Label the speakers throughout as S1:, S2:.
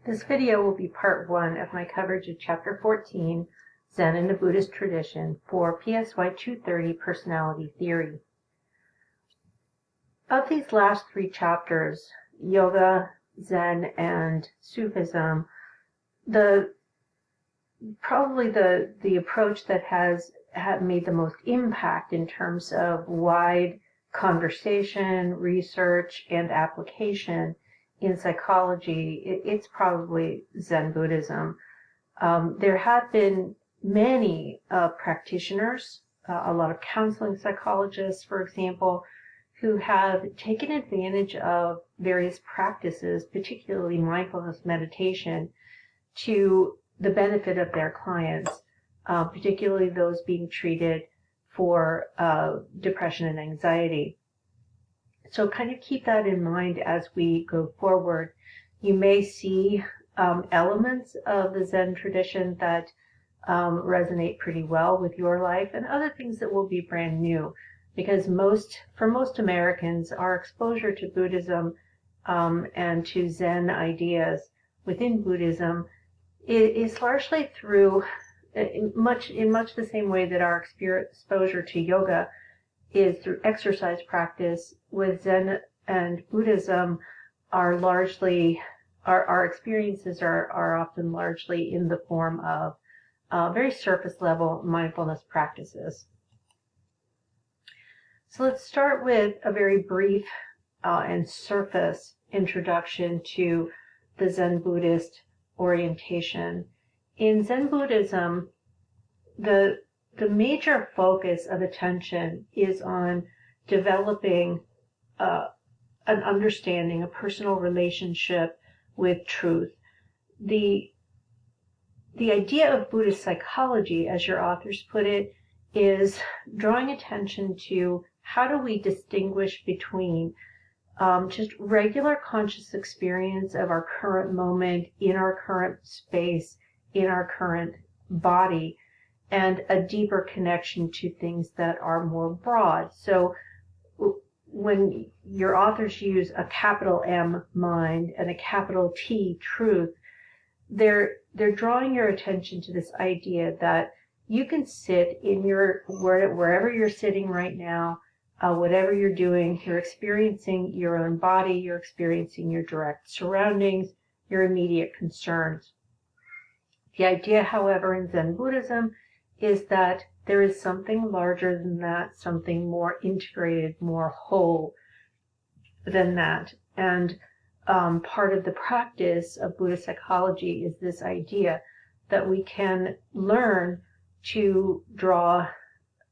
S1: This video will be part 1 of my coverage of Chapter 14, Zen in the Buddhist Tradition, for PSY 230 Personality Theory. Of these last 3 chapters, Yoga, Zen, and Sufism, probably the approach that has made the most impact in terms of wide conversation, research, and application in psychology, it's probably Zen Buddhism. There have been many practitioners, a lot of counseling psychologists, for example, who have taken advantage of various practices, particularly mindfulness meditation, to the benefit of their clients, particularly those being treated for depression and anxiety. So kind of keep that in mind as we go forward. You may see elements of the Zen tradition that resonate pretty well with your life, and other things that will be brand new, because for most Americans, our exposure to Buddhism and to Zen ideas within Buddhism is largely through, in much the same way that our exposure to yoga is through exercise practice. With Zen and Buddhism, our experiences are often largely in the form of very surface level mindfulness practices. So let's start with a very brief and surface introduction to the Zen Buddhist orientation. In Zen Buddhism, the major focus of attention is on developing an understanding, a personal relationship with truth. The idea of Buddhist psychology, as your authors put it, is drawing attention to how do we distinguish between just regular conscious experience of our current moment, in our current space, in our current body, and a deeper connection to things that are more broad. So when your authors use a capital M, mind, and a capital T, truth, they're drawing your attention to this idea that you can sit in wherever you're sitting right now, whatever you're doing, you're experiencing your own body, you're experiencing your direct surroundings, your immediate concerns. The idea, however, in Zen Buddhism is that there is something larger than that, something more integrated, more whole than that. And part of the practice of Buddhist psychology is this idea that we can learn to draw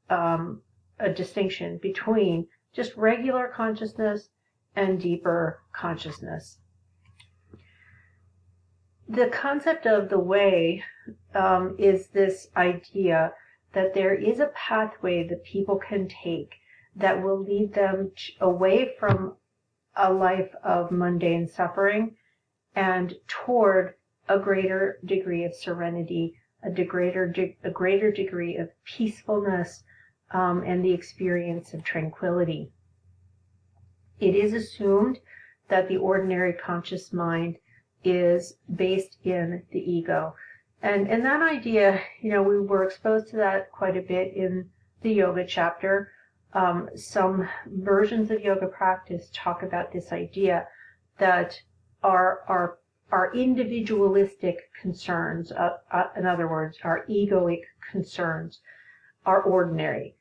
S1: a distinction between just regular consciousness and deeper consciousness. The concept of the way is this idea that there is a pathway that people can take that will lead them away from a life of mundane suffering and toward a greater degree of serenity, a greater degree of peacefulness, and the experience of tranquility. It is assumed that the ordinary conscious mind is based in the ego. And that idea, we were exposed to that quite a bit in the yoga chapter. Some versions of yoga practice talk about this idea that our individualistic concerns, in other words, our egoic concerns, are ordinary.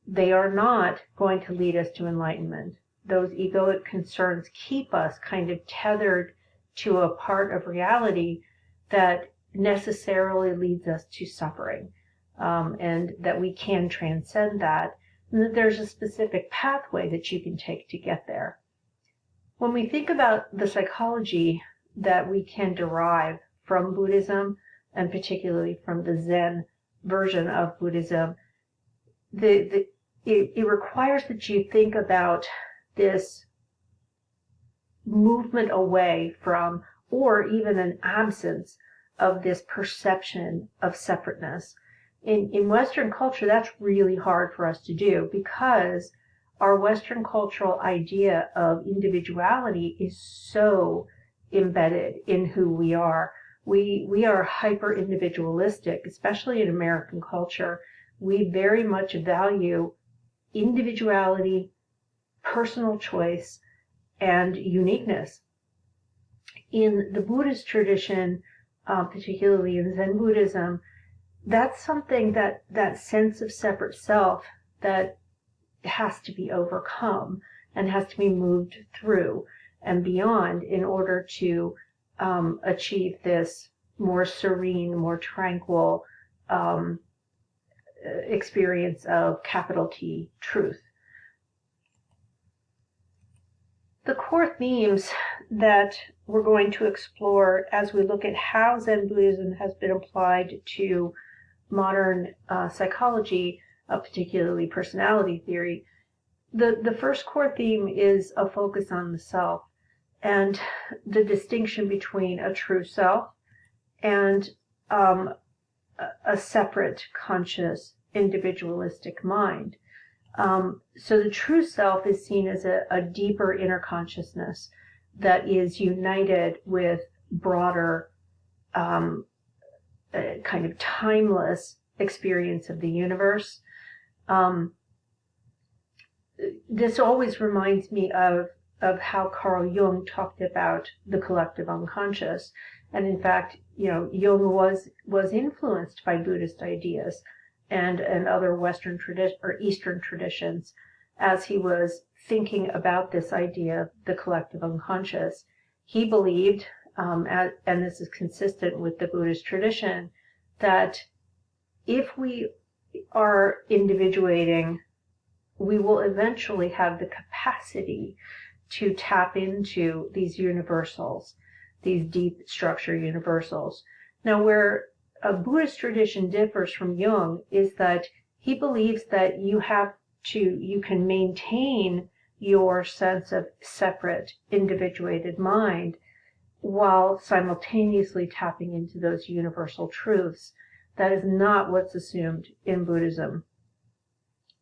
S1: They are not going to lead us to enlightenment. Those egoic concerns keep us kind of tethered to a part of reality that necessarily leads us to suffering, and that we can transcend that, and that there's a specific pathway that you can take to get there. When we think about the psychology that we can derive from Buddhism, and particularly from the Zen version of Buddhism, it requires that you think about this movement away from, or even an absence of, this perception of separateness. In Western culture, that's really hard for us to do, because our Western cultural idea of individuality is so embedded in who we are. We are hyper individualistic, especially in American culture. We very much value individuality, personal choice, and uniqueness. In the Buddhist tradition, particularly in Zen Buddhism, that's something that sense of separate self that has to be overcome and has to be moved through and beyond in order to achieve this more serene, more tranquil experience of capital T truth. The core themes that we're going to explore as we look at how Zen Buddhism has been applied to modern psychology, particularly personality theory. The first core theme is a focus on the self and the distinction between a true self and a separate, conscious, individualistic mind. So the true self is seen as a deeper inner consciousness that is united with broader, kind of timeless experience of the universe. This always reminds me of how Carl Jung talked about the collective unconscious. And in fact, Jung was influenced by Buddhist ideas and other Western or Eastern traditions as he was thinking about this idea of the collective unconscious. He believed, and this is consistent with the Buddhist tradition, that if we are individuating, we will eventually have the capacity to tap into these universals, these deep structure universals. Now, where a Buddhist tradition differs from Jung is that he believes that you can maintain your sense of separate, individuated mind while simultaneously tapping into those universal truths. That is not what's assumed in Buddhism.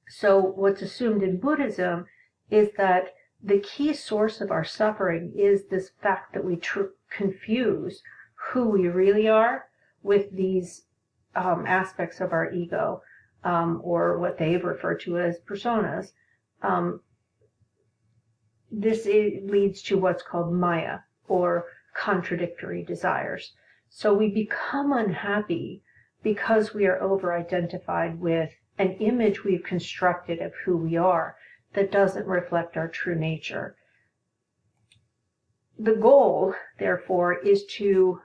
S1: So what's assumed in Buddhism is that the key source of our suffering is this fact that we confuse who we really are with these aspects of our ego, or what they refer to as personas. This leads to what's called Maya, or contradictory desires. So we become unhappy because we are over-identified with an image we've constructed of who we are that doesn't reflect our true nature. The goal, therefore, is to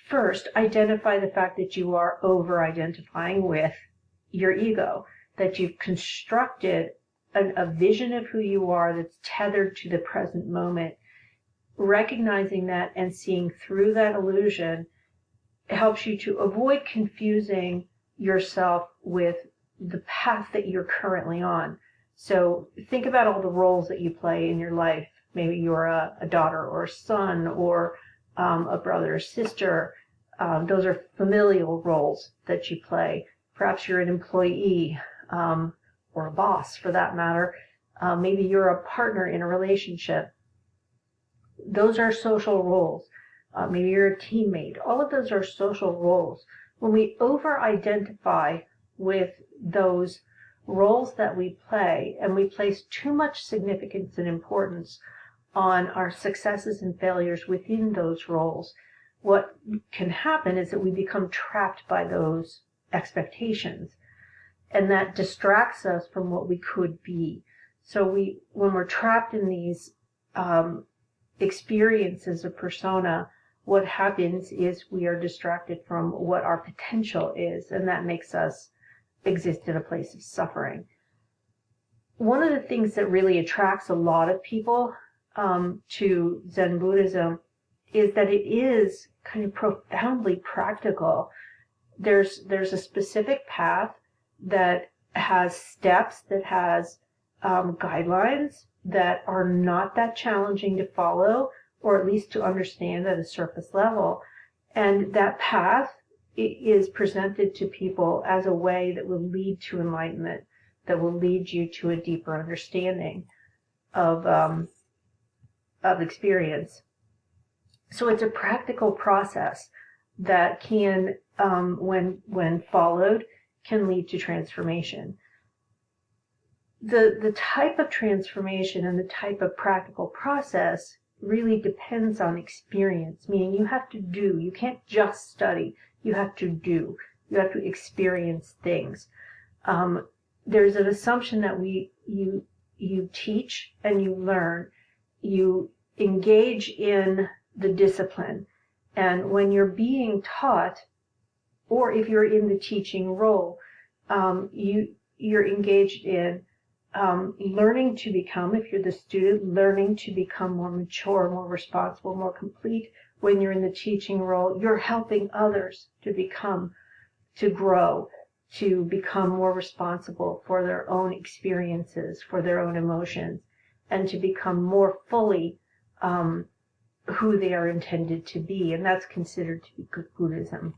S1: first identify the fact that you are over-identifying with your ego, that you've constructed a vision of who you are that's tethered to the present moment. Recognizing that and seeing through that illusion helps you to avoid confusing yourself with the path that you're currently on. So think about all the roles that you play in your life. Maybe you're a daughter or a son, or a brother or sister. Those are familial roles that you play. Perhaps you're an employee, or a boss for that matter. Maybe you're a partner in a relationship. Those are social roles. Maybe you're a teammate. All of those are social roles. When we over-identify with those roles that we play, and we place too much significance and importance on our successes and failures within those roles, what can happen is that we become trapped by those expectations, and that distracts us from what we could be. So when we're trapped in these experiences of persona, what happens is we are distracted from what our potential is, and that makes us exist in a place of suffering. One of the things that really attracts a lot of people to Zen Buddhism is that it is kind of profoundly practical. There's a specific path that has steps, that has guidelines that are not that challenging to follow, or at least to understand at a surface level. And that path is presented to people as a way that will lead to enlightenment, that will lead you to a deeper understanding of experience. So it's a practical process that can, when followed, can lead to transformation. The type of transformation and the type of practical process really depends on experience, meaning you have to do. You can't just study. You have to do. You have to experience things. There's an assumption that you teach and you learn. You engage in the discipline. And when you're being taught, or if you're in the teaching role, you're engaged in learning to become, if you're the student, learning to become more mature, more responsible, more complete. When you're in the teaching role, you're helping others to grow, to become more responsible for their own experiences, for their own emotions, and to become more fully who they are intended to be. And that's considered to be good Buddhism.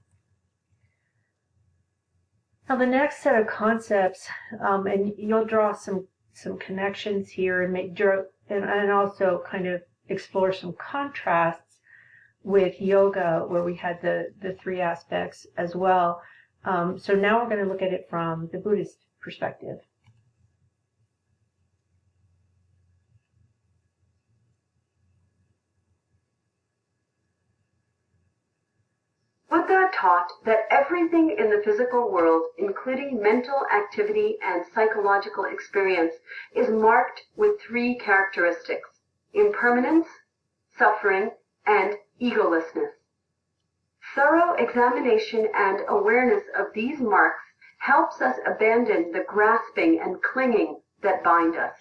S1: Now, the next set of concepts, and you'll draw some connections here and also kind of explore some contrasts with yoga, where we had the three aspects as well. So now we're going to look at it from the Buddhist perspective.
S2: Buddha taught that everything in the physical world, including mental activity and psychological experience, is marked with three characteristics: impermanence, suffering, and egolessness. Thorough examination and awareness of these marks helps us abandon the grasping and clinging that bind us.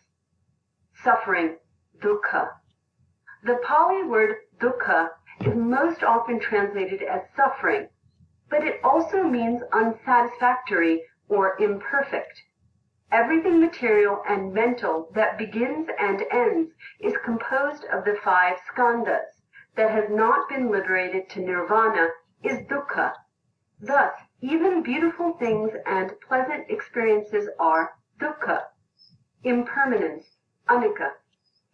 S2: Suffering, dukkha. The Pali word dukkha is most often translated as suffering, but it also means unsatisfactory or imperfect. Everything material and mental that begins and ends is composed of the 5 skandhas that has not been liberated to nirvana is dukkha. Thus, even beautiful things and pleasant experiences are dukkha. Impermanence, anicca.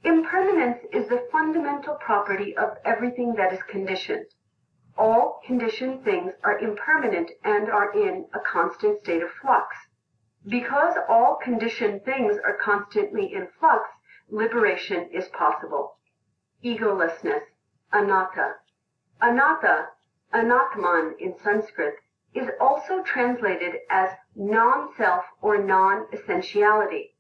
S2: Impermanence is the fundamental property of everything that is conditioned. All conditioned things are impermanent and are in a constant state of flux. Because all conditioned things are constantly in flux, liberation is possible. Egolessness, anatta. Anatta, anatman in Sanskrit, is also translated as non-self or non-essentiality.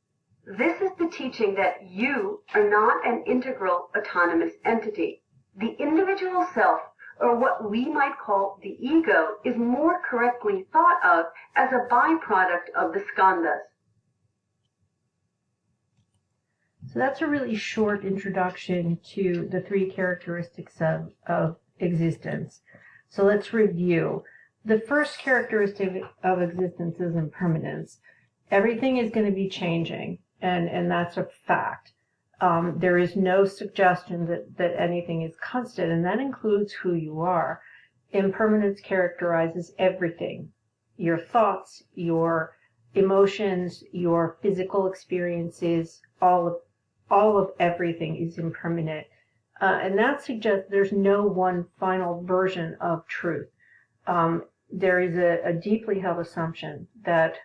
S2: This is the teaching that you are not an integral autonomous entity. The individual self, or what we might call the ego, is more correctly thought of as a byproduct of the skandhas.
S1: So that's a really short introduction to the three characteristics of existence. So let's review. The first characteristic of existence is impermanence. Everything is going to be changing, and that's a fact. There is no suggestion that anything is constant, and that includes who you are. Impermanence characterizes everything. Your thoughts, your emotions, your physical experiences, all of everything is impermanent. And that suggests there's no one final version of truth. There is a deeply held assumption that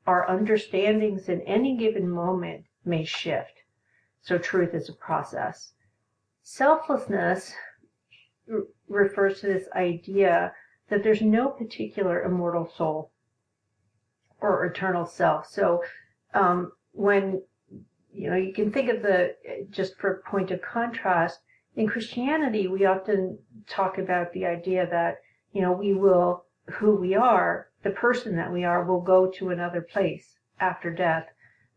S1: our understandings in any given moment may shift. So truth is a process. Selflessness refers to this idea that there's no particular immortal soul or eternal self. So when, you can think of just for a point of contrast, in Christianity, we often talk about the idea that, who we are, the person that we are, will go to another place after death,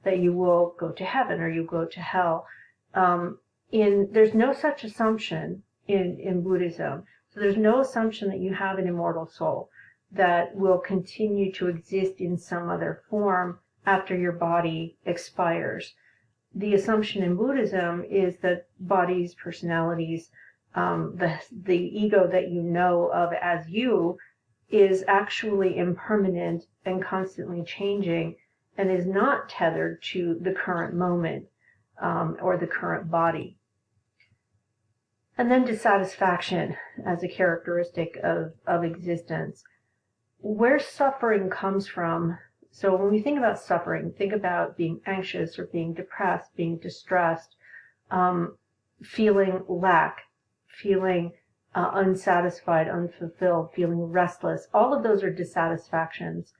S1: that you will go to heaven or you go to hell. There's no such assumption in Buddhism. So there's no assumption that you have an immortal soul that will continue to exist in some other form after your body expires. The assumption in Buddhism is that bodies, personalities, the ego that you know of as you is actually impermanent and constantly changing and is not tethered to the current moment or the current body. And then dissatisfaction as a characteristic of existence. Where suffering comes from, so when we think about suffering, think about being anxious or being depressed, being distressed, feeling lack, feeling unsatisfied, unfulfilled, feeling restless. All of those are dissatisfactions.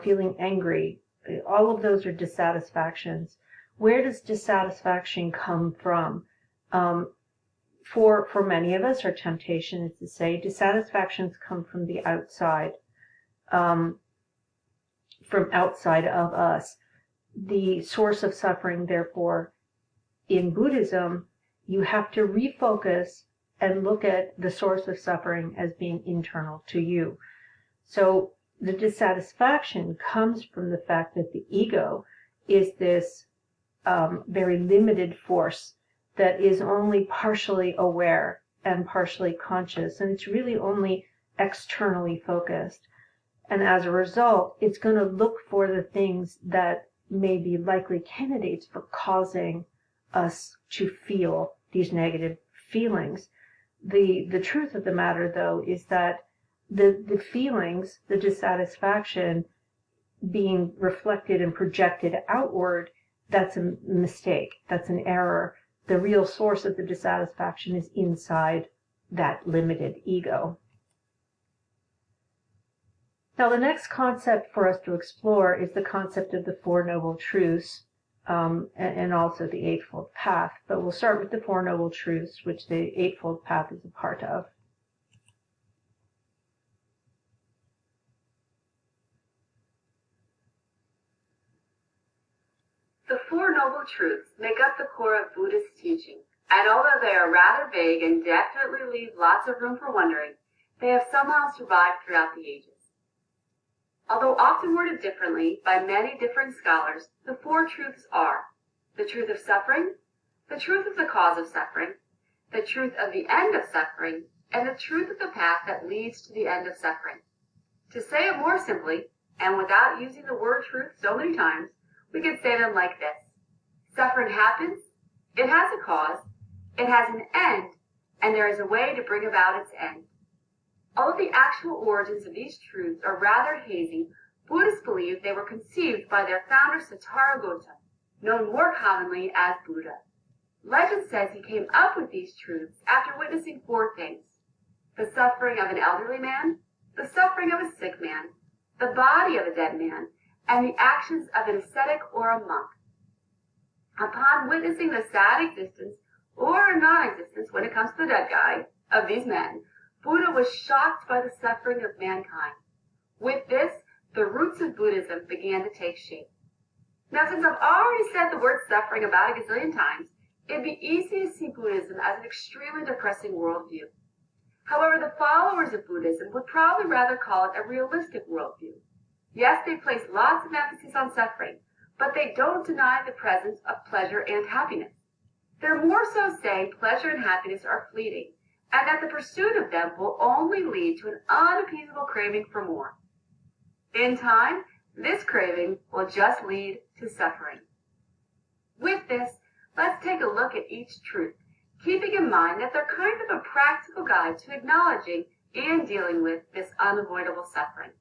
S1: Feeling angry, all of those are dissatisfactions. Where does dissatisfaction come from? For many of us, our temptation is to say dissatisfactions come from the outside, from outside of us. The source of suffering, therefore, in Buddhism, you have to refocus and look at the source of suffering as being internal to you. So the dissatisfaction comes from the fact that the ego is this very limited force that is only partially aware and partially conscious, and it's really only externally focused. And as a result, it's going to look for the things that may be likely candidates for causing us to feel these negative feelings. The truth of the matter, though, is that the feelings, the dissatisfaction being reflected and projected outward, that's a mistake. That's an error. The real source of the dissatisfaction is inside that limited ego. Now, the next concept for us to explore is the concept of the Four Noble Truths, and also the Eightfold Path. But we'll start with the Four Noble Truths, which the Eightfold Path is a part of.
S2: The Four Noble Truths make up the core of Buddhist teaching, and although they are rather vague and definitely leave lots of room for wondering, they have somehow survived throughout the ages. Although often worded differently by many different scholars, the four truths are the truth of suffering, the truth of the cause of suffering, the truth of the end of suffering, and the truth of the path that leads to the end of suffering. To say it more simply, and without using the word truth so many times, we could say them like this. Suffering happens, it has a cause, it has an end, and there is a way to bring about its end. Although the actual origins of these truths are rather hazy, Buddhists believe they were conceived by their founder Tathagata, known more commonly as Buddha. Legend says he came up with these truths after witnessing four things: the suffering of an elderly man, the suffering of a sick man, the body of a dead man, and the actions of an ascetic or a monk. Upon witnessing the sad existence, or non-existence when it comes to the dead guy, of these men, Buddha was shocked by the suffering of mankind. With this, the roots of Buddhism began to take shape. Now, since I've already said the word suffering about a gazillion times, it'd be easy to see Buddhism as an extremely depressing worldview. However, the followers of Buddhism would probably rather call it a realistic worldview. Yes, they place lots of emphasis on suffering, but they don't deny the presence of pleasure and happiness. They're more so saying pleasure and happiness are fleeting, and that the pursuit of them will only lead to an unappeasable craving for more. In time, this craving will just lead to suffering. With this, let's take a look at each truth, keeping in mind that they're kind of a practical guide to acknowledging and dealing with this unavoidable suffering.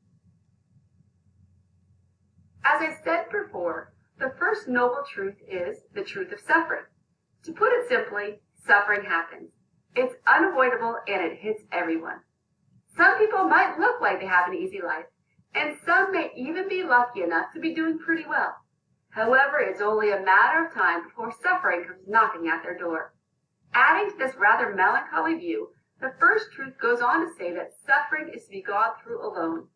S2: As I said before, the first noble truth is the truth of suffering. To put it simply, suffering happens. It's unavoidable and it hits everyone. Some people might look like they have an easy life, and some may even be lucky enough to be doing pretty well. However, it's only a matter of time before suffering comes knocking at their door. Adding to this rather melancholy view, the first truth goes on to say that suffering is to be gone through alone.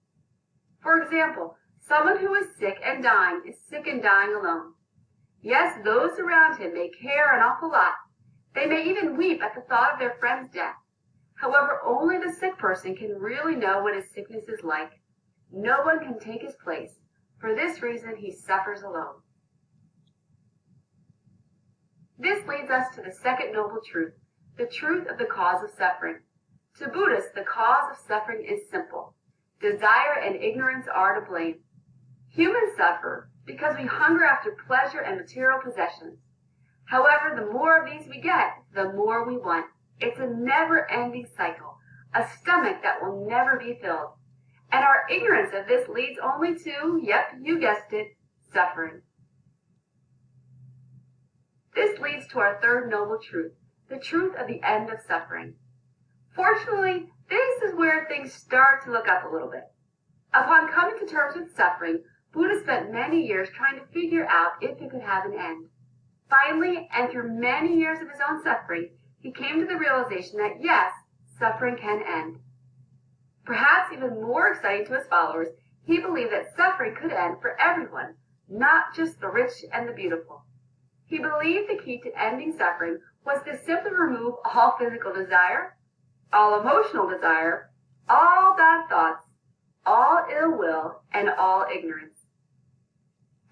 S2: For example, someone who is sick and dying is sick and dying alone. Yes, those around him may care an awful lot. They may even weep at the thought of their friend's death. However, only the sick person can really know what his sickness is like. No one can take his place. For this reason, he suffers alone. This leads us to the second noble truth, the truth of the cause of suffering. To Buddhists, the cause of suffering is simple. Desire and ignorance are to blame. Humans suffer because we hunger after pleasure and material possessions. However, the more of these we get, the more we want. It's a never-ending cycle, a stomach that will never be filled. And our ignorance of this leads only to, yep, you guessed it, suffering. This leads to our third noble truth, the truth of the end of suffering. Fortunately, this is where things start to look up a little bit. Upon coming to terms with suffering, Buddha spent many years trying to figure out if it could have an end. Finally, and through many years of his own suffering, he came to the realization that yes, suffering can end. Perhaps even more exciting to his followers, he believed that suffering could end for everyone, not just the rich and the beautiful. He believed the key to ending suffering was to simply remove all physical desire, all emotional desire, all bad thoughts, all ill will, and all ignorance.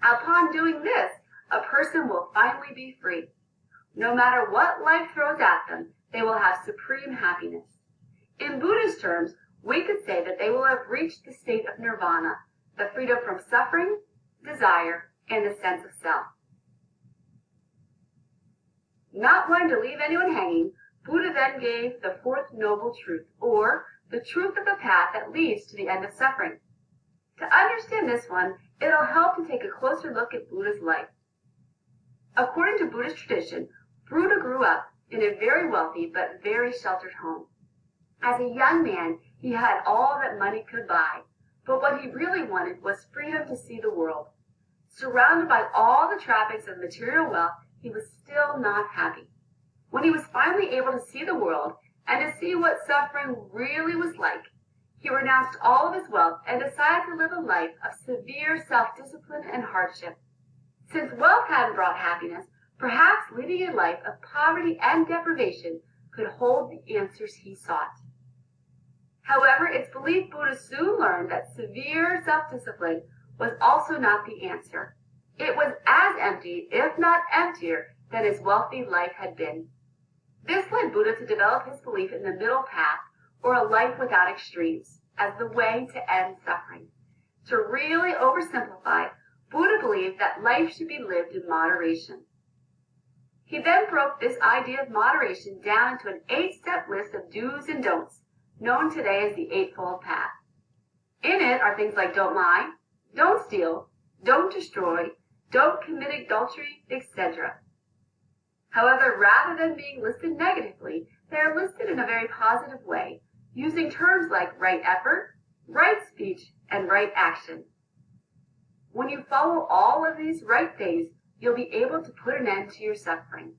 S2: Upon doing this, a person will finally be free. No matter what life throws at them, they will have supreme happiness. In Buddhist terms, we could say that they will have reached the state of nirvana, the freedom from suffering, desire, and the sense of self. Not wanting to leave anyone hanging, Buddha then gave the fourth noble truth, or the truth of the path that leads to the end of suffering. To understand this one, it'll help to take a closer look at Buddha's life. According to Buddhist tradition, Buddha grew up in a very wealthy but very sheltered home. As a young man, he had all that money could buy, but what he really wanted was freedom to see the world. Surrounded by all the trappings of material wealth, he was still not happy. When he was finally able to see the world and to see what suffering really was like, he renounced all of his wealth and decided to live a life of severe self-discipline and hardship. Since wealth hadn't brought happiness, perhaps leading a life of poverty and deprivation could hold the answers he sought. However, it's believed Buddha soon learned that severe self-discipline was also not the answer. It was as empty, if not emptier, than his wealthy life had been. This led Buddha to develop his belief in the middle path, or a life without extremes, as the way to end suffering. To really oversimplify, Buddha believed that life should be lived in moderation. He then broke this idea of moderation down into an 8-step list of do's and don'ts, known today as the Eightfold Path. In it are things like don't lie, don't steal, don't destroy, don't commit adultery, etc. However, rather than being listed negatively, they are listed in a very positive way, using terms like right effort, right speech, and right action. When you follow all of these right things, you'll be able to put an end to your suffering.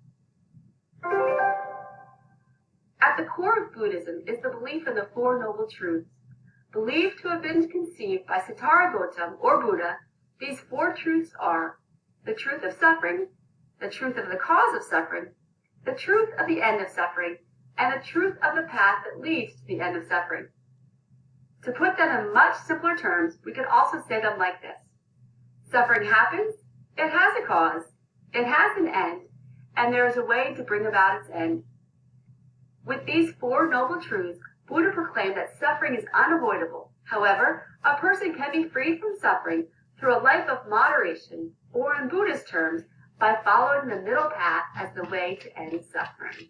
S2: At the core of Buddhism is the belief in the Four Noble Truths. Believed to have been conceived by Siddhartha Gautama or Buddha, these four truths are the truth of suffering, the truth of the cause of suffering, the truth of the end of suffering, and the truth of the path that leads to the end of suffering. To put them in much simpler terms, we could also say them like this. Suffering happens, it has a cause, it has an end, and there is a way to bring about its end. With these four noble truths, Buddha proclaimed that suffering is unavoidable. However, a person can be freed from suffering through a life of moderation, or in Buddhist terms, by following the middle path as the way to end suffering.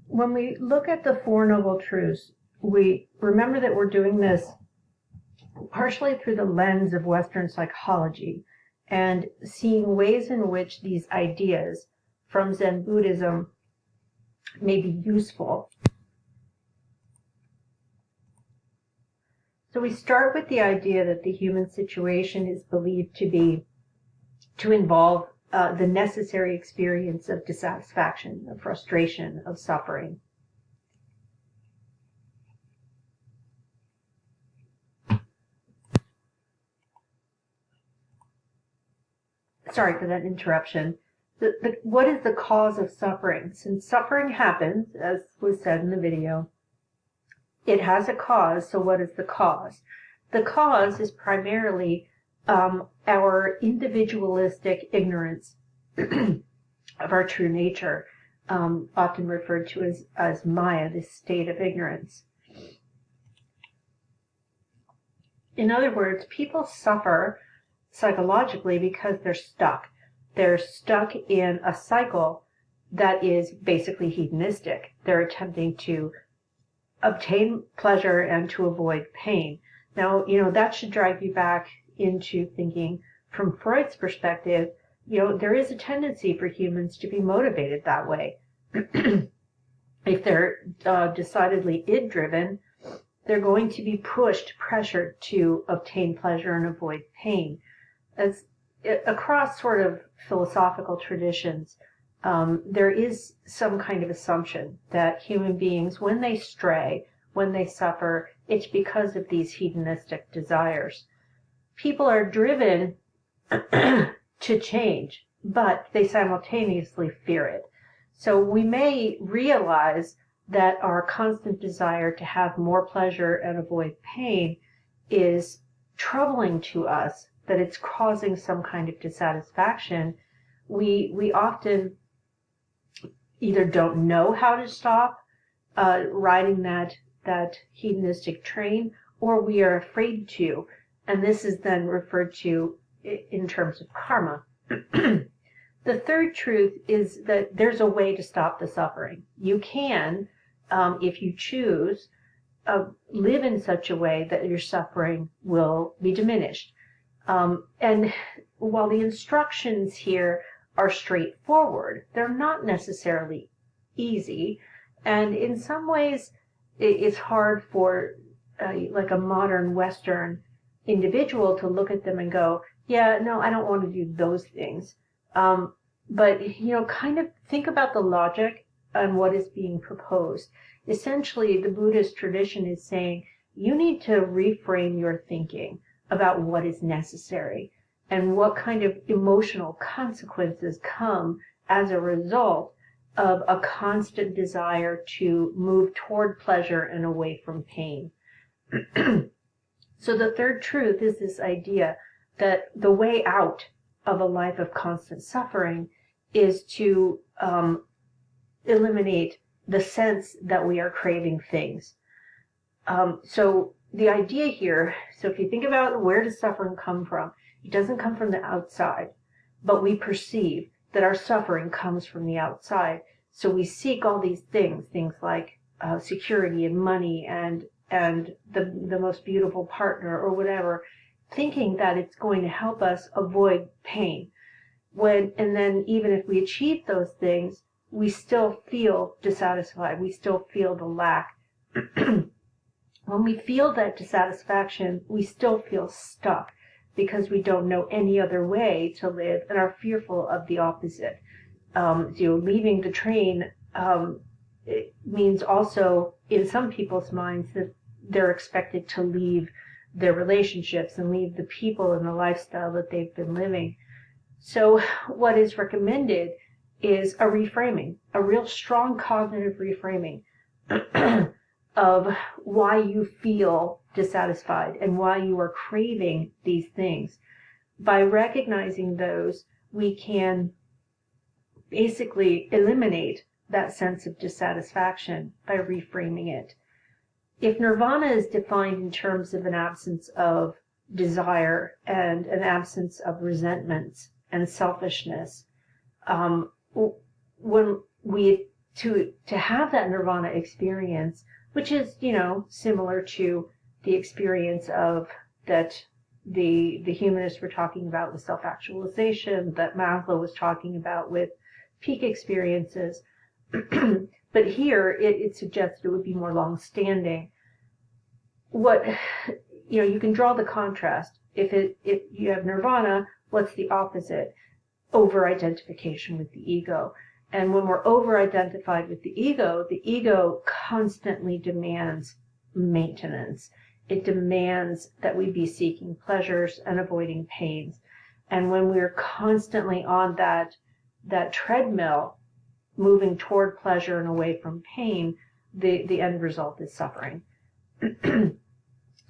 S1: When we look at the Four Noble Truths, we remember that we're doing this partially through the lens of Western psychology and seeing ways in which these ideas from Zen Buddhism may be useful. So we start with the idea that the human situation is believed to involve the necessary experience of dissatisfaction, of frustration, of suffering. Sorry for that interruption. What is the cause of suffering? Since suffering happens, as was said in the video, it has a cause, so what is the cause? The cause is primarily our individualistic ignorance of our true nature, often referred to as Maya, this state of ignorance. In other words, people suffer psychologically because they're stuck. they're stuck in a cycle that is basically hedonistic. They're attempting to obtain pleasure and to avoid pain. Now, that should drag you back into thinking from Freud's perspective, there is a tendency for humans to be motivated that way. If they're decidedly id-driven, they're going to be pressured to obtain pleasure and avoid pain. As across sort of philosophical traditions, there is some kind of assumption that human beings, when they stray, when they suffer, it's because of these hedonistic desires. People are driven to change, but they simultaneously fear it. So we may realize that our constant desire to have more pleasure and avoid pain is troubling to us, that it's causing some kind of dissatisfaction. We often either don't know how to stop riding that hedonistic train, or we are afraid to. And this is then referred to in terms of karma. The third truth is that there's a way to stop the suffering. You can, if you choose, live in such a way that your suffering will be diminished. And while the instructions here are straightforward, they're not necessarily easy. And in some ways, it's hard for like a modern Western individual to look at them and go, yeah, no, I don't want to do those things. But, kind of think about the logic and what is being proposed. Essentially, the Buddhist tradition is saying you need to reframe your thinking about what is necessary and what kind of emotional consequences come as a result of a constant desire to move toward pleasure and away from pain. So the third truth is this idea that the way out of a life of constant suffering is to eliminate the sense that we are craving things. So the idea here, so if you think about where does suffering come from, it doesn't come from the outside, but we perceive that our suffering comes from the outside. So we seek all these things like security and money and the most beautiful partner or whatever, thinking that it's going to help us avoid pain. And then even if we achieve those things, we still feel dissatisfied. We still feel the lack. When we feel that dissatisfaction, we still feel stuck because we don't know any other way to live and are fearful of the opposite. Leaving the train it means also in some people's minds that they're expected to leave their relationships and leave the people and the lifestyle that they've been living. So what is recommended is a reframing, a real strong cognitive reframing of why you feel dissatisfied and why you are craving these things. By recognizing those, we can basically eliminate that sense of dissatisfaction by reframing it. If nirvana is defined in terms of an absence of desire and an absence of resentments and selfishness, when we to have that nirvana experience, which is similar to the experience of that the humanists were talking about with self-actualization, that Maslow was talking about with peak experiences. But here it suggests it would be more long-standing. You can draw the contrast. If you have nirvana, what's the opposite? Over-identification with the ego. And when we're over-identified with the ego constantly demands maintenance. It demands that we be seeking pleasures and avoiding pains. And when we're constantly on that treadmill, moving toward pleasure and away from pain, the end result is suffering.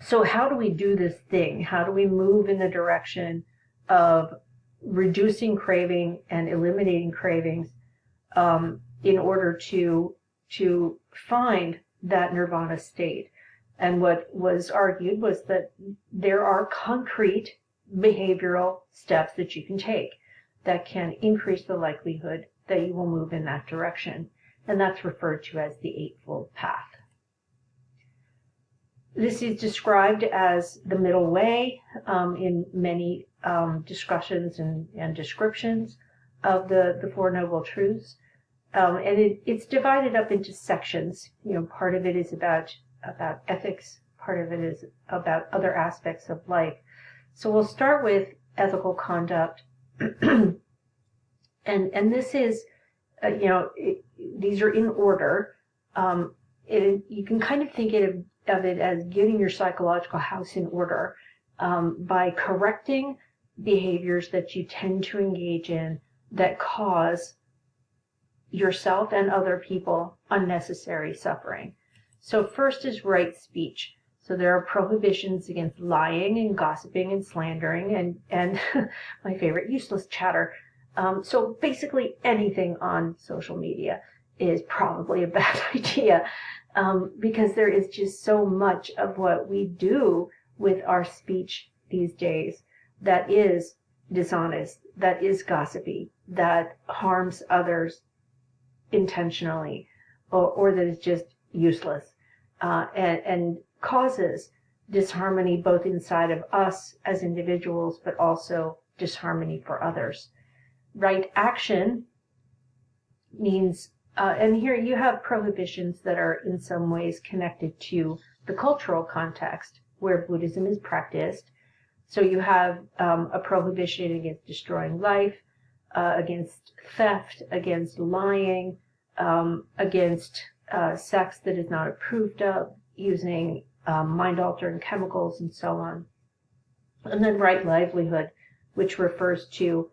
S1: So how do we do this thing? How do we move in the direction of reducing craving and eliminating cravings in order to find that nirvana state? And what was argued was that there are concrete behavioral steps that you can take. that can increase the likelihood that you will move in that direction. And that's referred to as the Eightfold Path. This is described as the middle way in many discussions and descriptions of the Four Noble Truths. And it's divided up into sections. Part of it is about ethics, part of it is about other aspects of life. So we'll start with ethical conduct. and this is, these are in order. You can kind of think of it as getting your psychological house in order by correcting behaviors that you tend to engage in that cause yourself and other people unnecessary suffering. So first is right speech. So there are prohibitions against lying and gossiping and slandering and my favorite, useless chatter. So basically anything on social media is probably a bad idea because there is just so much of what we do with our speech these days that is dishonest, that is gossipy, that harms others intentionally, or that is just useless and causes disharmony both inside of us as individuals, but also disharmony for others. Right action means, and here you have prohibitions that are in some ways connected to the cultural context where Buddhism is practiced. So you have a prohibition against destroying life, against theft, against lying, against sex that is not approved of, using mind-altering chemicals, and so on. And then right livelihood, which refers to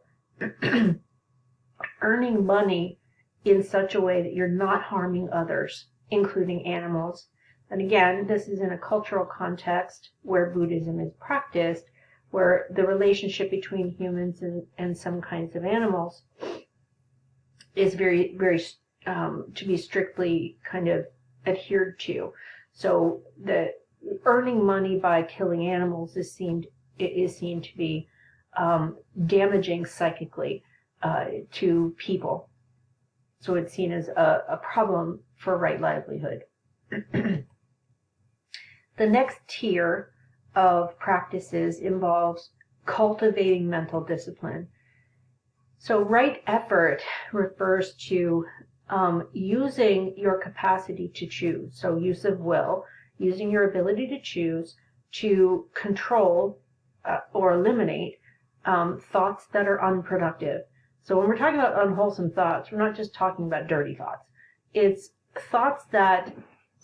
S1: earning money in such a way that you're not harming others, including animals. And again, this is in a cultural context where Buddhism is practiced, where the relationship between humans and some kinds of animals is very, very to be strictly kind of adhered to. So the earning money by killing animals is seen to be damaging psychically to people. So it's seen as a problem for right livelihood. The next tier of practices involves cultivating mental discipline. So right effort refers to using your capacity to choose. So use of will, using your ability to choose to control or eliminate thoughts that are unproductive. So when we're talking about unwholesome thoughts, we're not just talking about dirty thoughts. It's thoughts that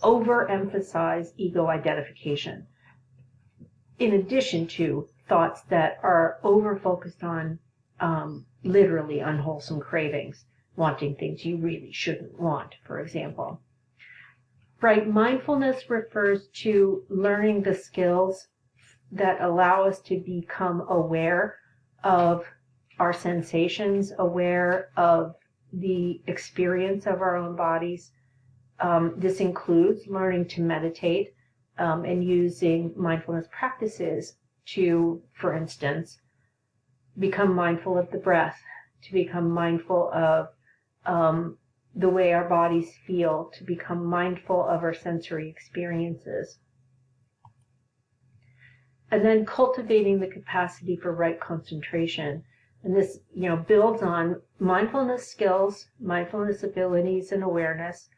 S1: overemphasize ego identification, in addition to thoughts that are over-focused on literally unwholesome cravings, wanting things you really shouldn't want, for example. Right, mindfulness refers to learning the skills that allow us to become aware of our sensations, aware of the experience of our own bodies. This includes learning to meditate and using mindfulness practices to, for instance, become mindful of the breath, to become mindful of the way our bodies feel, to become mindful of our sensory experiences. And then cultivating the capacity for right concentration. And this, builds on mindfulness skills, mindfulness abilities, and awareness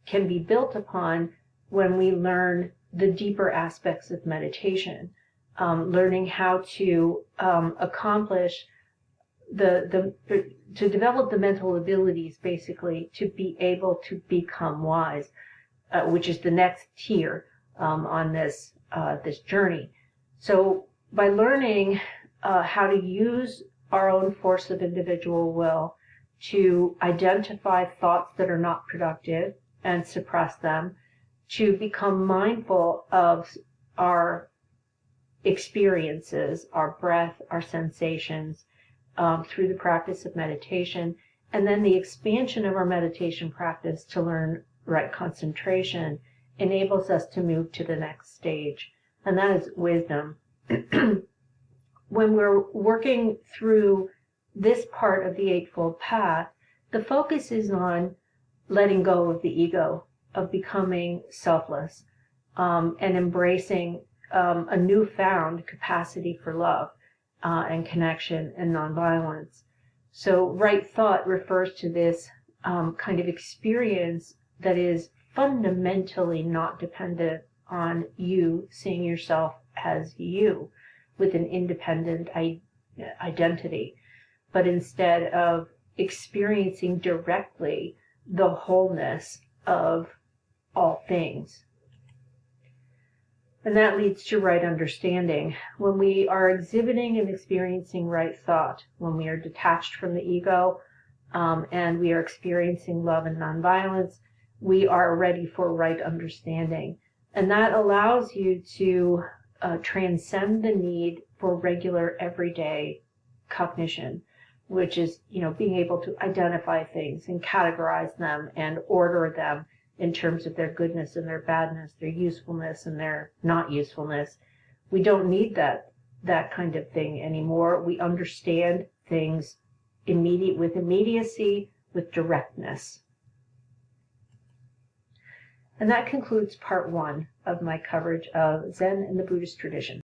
S1: can be built upon when we learn the deeper aspects of meditation, learning how to accomplish to develop the mental abilities, basically, to be able to become wise, which is the next tier on this journey. So by learning how to use our own force of individual will to identify thoughts that are not productive and suppress them, to become mindful of our experiences, our breath, our sensations, through the practice of meditation, and then the expansion of our meditation practice to learn right concentration enables us to move to the next stage, and that is wisdom. When we're working through this part of the Eightfold Path, the focus is on letting go of the ego, of becoming selfless, and embracing a newfound capacity for love and connection and nonviolence. So right thought refers to this kind of experience that is fundamentally not dependent on you seeing yourself as you with an independent identity, but instead of experiencing directly the wholeness of all things. And that leads to right understanding. When we are exhibiting and experiencing right thought, when we are detached from the ego, and we are experiencing love and nonviolence, we are ready for right understanding. And that allows you to transcend the need for regular, everyday cognition, which is, being able to identify things and categorize them and order them in terms of their goodness and their badness, their usefulness and their not usefulness. We don't need that kind of thing anymore. We understand things with immediacy, with directness. And that concludes part 1 of my coverage of Zen and the Buddhist tradition.